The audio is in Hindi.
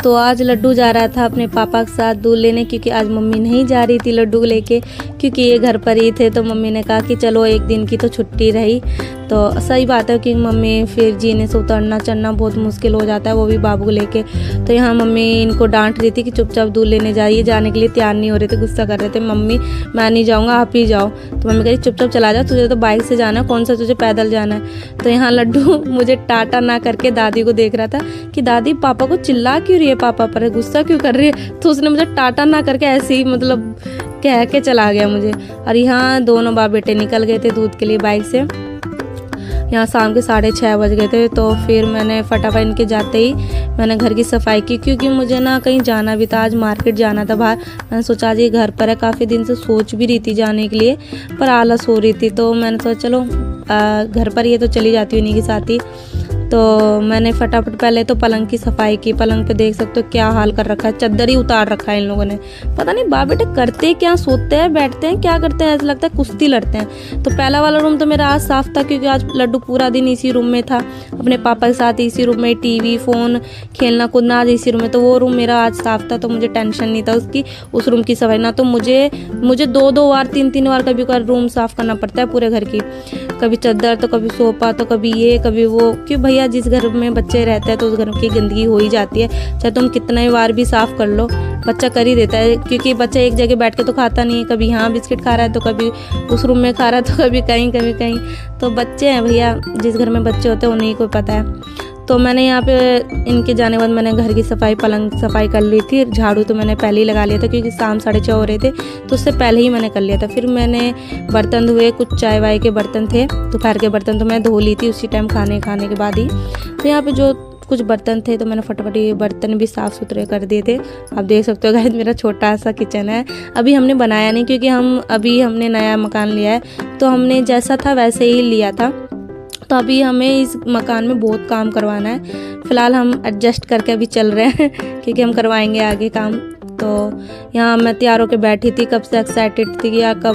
तो आज लड्डू जा रहा था अपने पापा के साथ दूध लेने, क्योंकि आज मम्मी नहीं जा रही थी लड्डू लेके, क्योंकि ये घर पर ही थे। तो मम्मी ने कहा कि चलो एक दिन की तो छुट्टी रही। तो सही बात है कि मम्मी फिर जीने से उतरना चढ़ना बहुत मुश्किल हो जाता है, वो भी बाबू को लेके। तो यहाँ मम्मी इनको डांट रही थी कि चुपचाप दूध लेने जाइए, जाने के लिए तैयार नहीं हो रहे थे, गुस्सा कर रहे थे। मम्मी मैं नहीं जाऊँगा, आप ही जाओ। तो मम्मी कह रही चुपचाप चला जा, तुझे तो बाइक से जाना है, कौन सा तुझे पैदल जाना है। तो यहाँ लड्डू मुझे टाटा ना करके दादी को देख रहा था कि दादी पापा को चिल्ला क्यों रही है, पापा पर गुस्सा क्यों कर रही है। तो उसने मुझे टाटा ना करके ऐसे ही मतलब कह के चला गया मुझे। और यहाँ दोनों बाप बेटे निकल गए थे दूध के लिए बाइक से। यहाँ शाम के 6:30 बज गए थे। तो फिर मैंने फटाफट इनके जाते ही मैंने घर की सफाई की, क्योंकि मुझे ना कहीं जाना भी था, आज मार्केट जाना था बाहर। मैंने सोचा आज ये घर पर है, काफ़ी दिन से सोच भी रही थी जाने के लिए, पर आलस हो रही थी। तो मैंने सोचा चलो घर पर ये तो चली जाती हूँ इन्हीं के साथ ही। तो मैंने फटाफट पहले तो पलंग की सफाई की। पलंग पे देख सकते हो क्या हाल कर रखा है, चद्दर ही उतार रखा है इन लोगों ने। पता नहीं बाप बेटे करते क्या, सोते हैं बैठते हैं क्या करते हैं, ऐसा लगता है कुश्ती लड़ते हैं। तो पहला वाला रूम तो मेरा आज साफ था, क्योंकि आज लड्डू पूरा दिन इसी रूम में था अपने पापा के साथ, इसी रूम में टीवी फोन खेलना कूदना आज इसी रूम में। तो वो रूम मेरा आज साफ था, तो मुझे टेंशन नहीं था उसकी, उस रूम की सफाई ना। तो मुझे 2-2 बार 3-3 बार कभी का रूम साफ करना पड़ता है पूरे घर की, कभी चद्दर तो कभी सोफा तो कभी ये कभी वो। क्यों भैया, जिस घर में बच्चे रहते हैं तो उस घर की गंदगी हो ही जाती है, चाहे तुम कितने बार भी साफ कर लो, बच्चा कर ही देता है। क्योंकि बच्चा एक जगह बैठ के तो खाता नहीं है, कभी यहाँ बिस्किट खा रहा है तो कभी उस रूम में खा रहा है तो कभी कहीं। तो बच्चे हैं भैया, जिस घर में बच्चे होते हैं उन्हीं को पता है। तो मैंने यहाँ पे इनके जाने के बाद मैंने घर की सफाई पलंग सफाई कर ली थी। झाड़ू तो मैंने पहले ही लगा लिया था, क्योंकि शाम 6:30 हो रहे थे, तो उससे पहले ही मैंने कर लिया था। फिर मैंने बर्तन धोए, कुछ चाय वाय के बर्तन थे, दोपहर के बर्तन तो मैं धो ली थी उसी टाइम खाने के बाद ही। तो यहाँ पे जो कुछ बर्तन थे तो मैंने फटाफट ये बर्तन भी साफ़ सुथरे कर दिए थे। आप देख सकते हो गाइस, मेरा छोटा सा किचन है, अभी हमने बनाया नहीं, क्योंकि हमने नया मकान लिया है। तो हमने जैसा था वैसे ही लिया था। तो अभी हमें इस मकान में बहुत काम करवाना है। फ़िलहाल हम एडजस्ट करके अभी चल रहे हैं क्योंकि हम करवाएंगे आगे काम। तो यहाँ मैं तैयार होकर बैठी थी, कब से एक्साइटेड थी कि यार कब